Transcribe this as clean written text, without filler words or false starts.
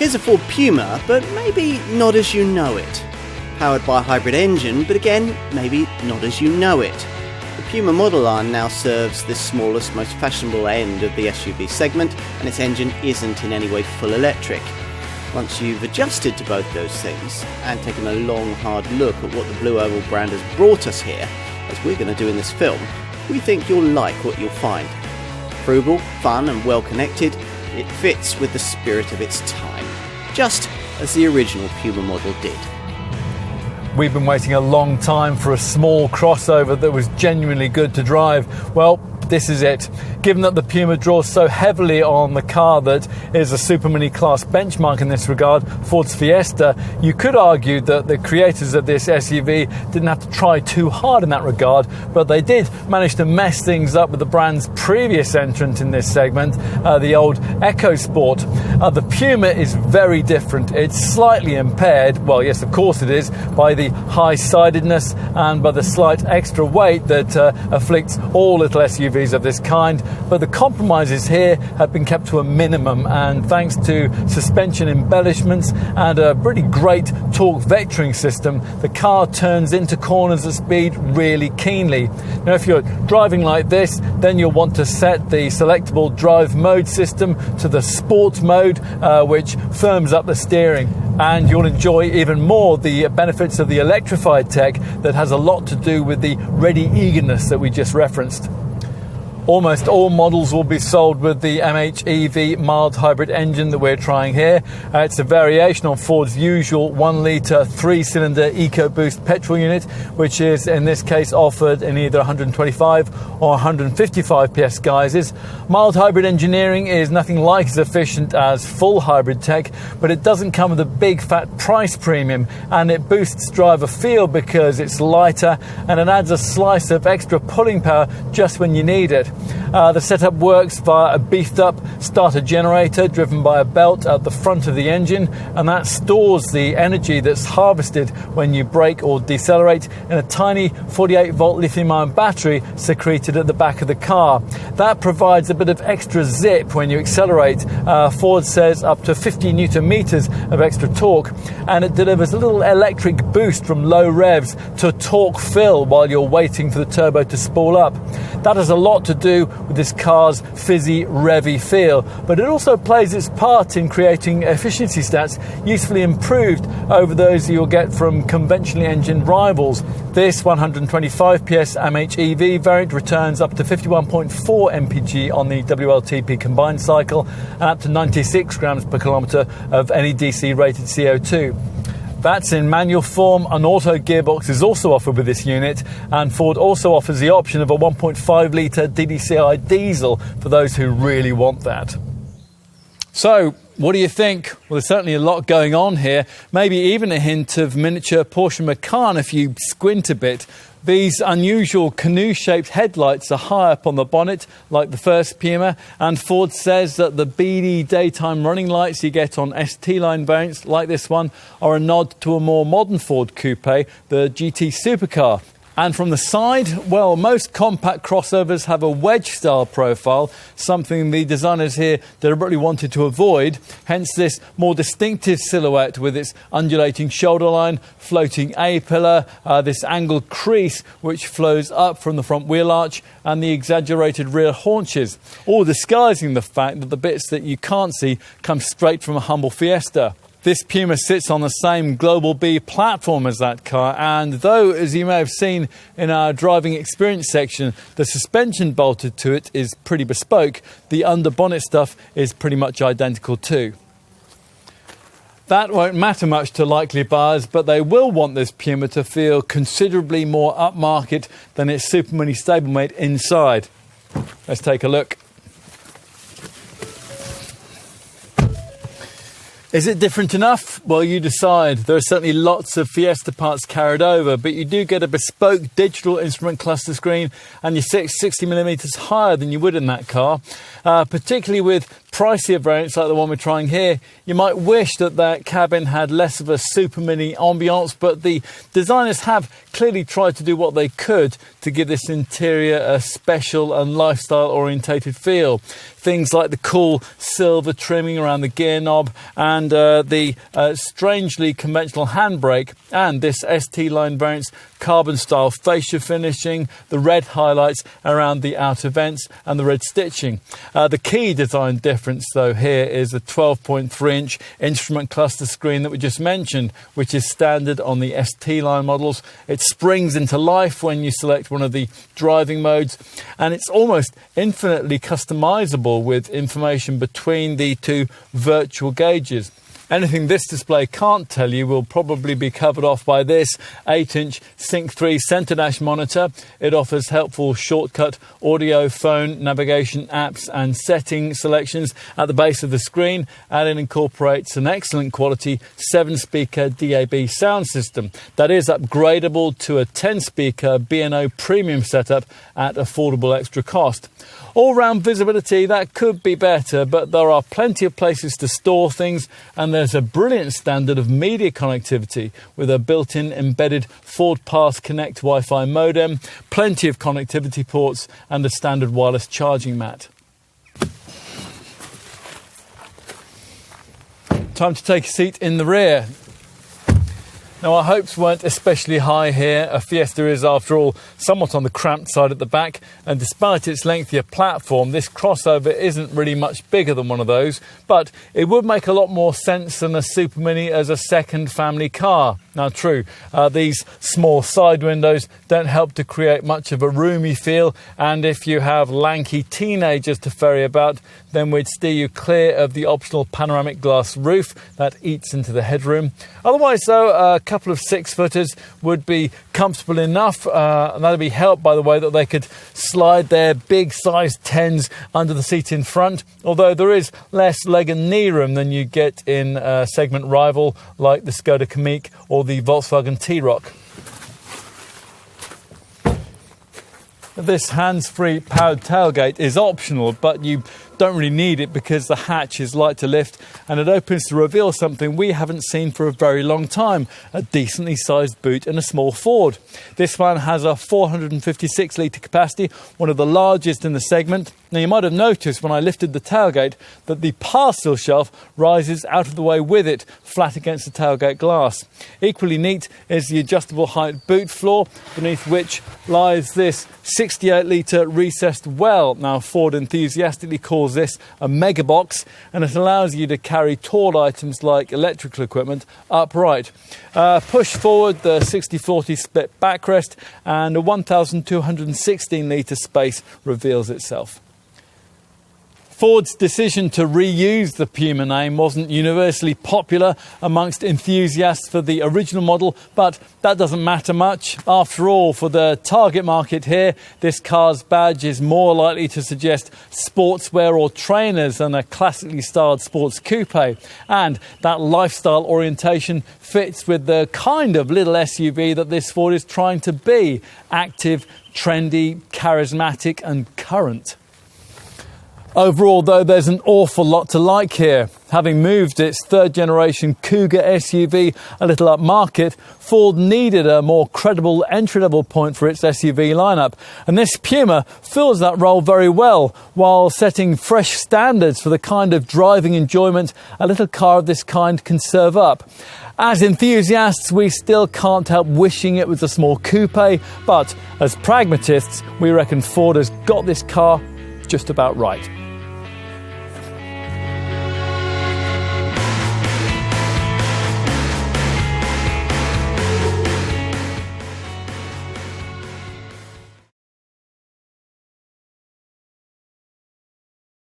Here's a Ford Puma, but maybe not as you know it. Powered by a hybrid engine, but again, maybe not as you know it. The Puma model line now serves the smallest, most fashionable end of the SUV segment, and its engine isn't in any way full electric. Once you've adjusted to both those things, and taken a long, hard look at what the Blue Oval brand has brought us here, as we're going to do in this film, we think you'll like what you'll find. Frugal, fun and well connected, it fits with the spirit of its time, just as the original Puma model did. We've been waiting a long time for a small crossover that was genuinely good to drive. Well, this is it. Given that the Puma draws so heavily on the car that is a Super Mini class benchmark in this regard, Ford's Fiesta, you could argue that the creators of this SUV didn't have to try too hard in that regard, but they did manage to mess things up with the brand's previous entrant in this segment, the old EcoSport. The Puma is very different. It's slightly impaired, well yes of course it is, by the high-sidedness and by the slight extra weight that afflicts all little SUVs of this kind, but the compromises here have been kept to a minimum, and thanks to suspension embellishments and a pretty great torque vectoring system, the car turns into corners at speed really keenly. Now if you're driving like this, then you'll want to set the selectable drive mode system to the sport mode, which firms up the steering, and you'll enjoy even more the benefits of the electrified tech that has a lot to do with the ready eagerness that we just referenced. Almost all models will be sold with the MHEV mild hybrid engine that we're trying here. It's a variation on Ford's usual 1-litre 3-cylinder EcoBoost petrol unit, which is in this case offered in either 125 or 155 PS guises. Mild hybrid engineering is nothing like as efficient as full hybrid tech, but it doesn't come with a big fat price premium, and it boosts driver feel because it's lighter and it adds a slice of extra pulling power just when you need it. The setup works via a beefed up starter generator driven by a belt at the front of the engine, and that stores the energy that's harvested when you brake or decelerate in a tiny 48 volt lithium ion battery secreted at the back of the car. That provides a bit of extra zip when you accelerate. Ford says up to 50 newton meters of extra torque, and it delivers a little electric boost from low revs to torque fill while you're waiting for the turbo to spool up. That has a lot to do with this car's fizzy, revvy feel, but it also plays its part in creating efficiency stats usefully improved over those you'll get from conventionally engined rivals. This 125 PS MHEV variant returns up to 51.4 mpg on the WLTP combined cycle and up to 96 grams per kilometre of NEDC rated CO2. That's in manual form. An auto gearbox is also offered with this unit, and Ford also offers the option of a 1.5 litre DDCI diesel for those who really want that. So, what do you think? Well, there's certainly a lot going on here, maybe even a hint of miniature Porsche Macan if you squint a bit. These unusual canoe-shaped headlights are high up on the bonnet, like the first Puma, and Ford says that the beady daytime running lights you get on ST-line variants, like this one, are a nod to a more modern Ford coupe, the GT supercar. And from the side, well, most compact crossovers have a wedge-style profile, something the designers here deliberately wanted to avoid, hence this more distinctive silhouette with its undulating shoulder line, floating A-pillar, this angled crease which flows up from the front wheel arch, and the exaggerated rear haunches, all disguising the fact that the bits that you can't see come straight from a humble Fiesta. This Puma sits on the same Global B platform as that car, and though, as you may have seen in our driving experience section, the suspension bolted to it is pretty bespoke, the under-bonnet stuff is pretty much identical too. That won't matter much to likely buyers, but they will want this Puma to feel considerably more upmarket than its Super Mini stablemate inside. Let's take a look. Is it different enough? Well, you decide. There are certainly lots of Fiesta parts carried over, but you do get a bespoke digital instrument cluster screen, and you sit 60mm higher than you would in that car, particularly with pricier variants like the one we're trying here, you might wish that that cabin had less of a super mini ambiance, but the designers have clearly tried to do what they could to give this interior a special and lifestyle orientated feel. Things like the cool silver trimming around the gear knob and the strangely conventional handbrake, and this ST line variant's carbon style fascia finishing, the red highlights around the outer vents and the red stitching. The key design difference though here is the 12.3-inch instrument cluster screen that we just mentioned, which is standard on the ST line models. It springs into life when you select one of the driving modes, and it's almost infinitely customizable with information between the two virtual gauges. Anything this display can't tell you will probably be covered off by this 8-inch Sync 3 centre dash monitor. It offers helpful shortcut audio, phone, navigation, apps and setting selections at the base of the screen, and it incorporates an excellent quality 7-speaker DAB sound system that is upgradable to a 10-speaker B&O premium setup at affordable extra cost. All-round visibility, that could be better, but there are plenty of places to store things, and there's a brilliant standard of media connectivity with a built-in embedded Ford Pass Connect Wi-Fi modem, plenty of connectivity ports and a standard wireless charging mat. Time to take a seat in the rear. Now, our hopes weren't especially high here. A Fiesta is, after all, somewhat on the cramped side at the back, and despite its lengthier platform, this crossover isn't really much bigger than one of those, but it would make a lot more sense than a Super Mini as a second family car. Now, true, these small side windows don't help to create much of a roomy feel, and if you have lanky teenagers to ferry about, then we'd steer you clear of the optional panoramic glass roof that eats into the headroom. Otherwise, though, a couple of 6-footers would be comfortable enough, and that'd be helped by the way that they could slide their big size 10s under the seat in front, although there is less leg and knee room than you get in a segment rival like the Skoda Kamiq or the Volkswagen T-Roc. This hands-free powered tailgate is optional, but you don't really need it because the hatch is light to lift and it opens to reveal something we haven't seen for a very long time: a decently sized boot in a small Ford. This one has a 456 litre capacity, one of the largest in the segment. Now, you might have noticed when I lifted the tailgate that the parcel shelf rises out of the way with it, flat against the tailgate glass. Equally neat is the adjustable height boot floor, beneath which lies this 68 litre recessed well. Now, Ford enthusiastically calls this a mega box, and it allows you to carry tall items like electrical equipment upright. Push forward the 60/40 split backrest, and a 1,216 litre space reveals itself. Ford's decision to reuse the Puma name wasn't universally popular amongst enthusiasts for the original model, but that doesn't matter much. After all, for the target market here, this car's badge is more likely to suggest sportswear or trainers than a classically styled sports coupe, and that lifestyle orientation fits with the kind of little SUV that this Ford is trying to be: active, trendy, charismatic and current. Overall, though, there's an awful lot to like here. Having moved its third-generation Cougar SUV a little upmarket, Ford needed a more credible entry-level point for its SUV lineup, and this Puma fills that role very well, while setting fresh standards for the kind of driving enjoyment a little car of this kind can serve up. As enthusiasts, we still can't help wishing it was a small coupe, but as pragmatists, we reckon Ford has got this car just about right.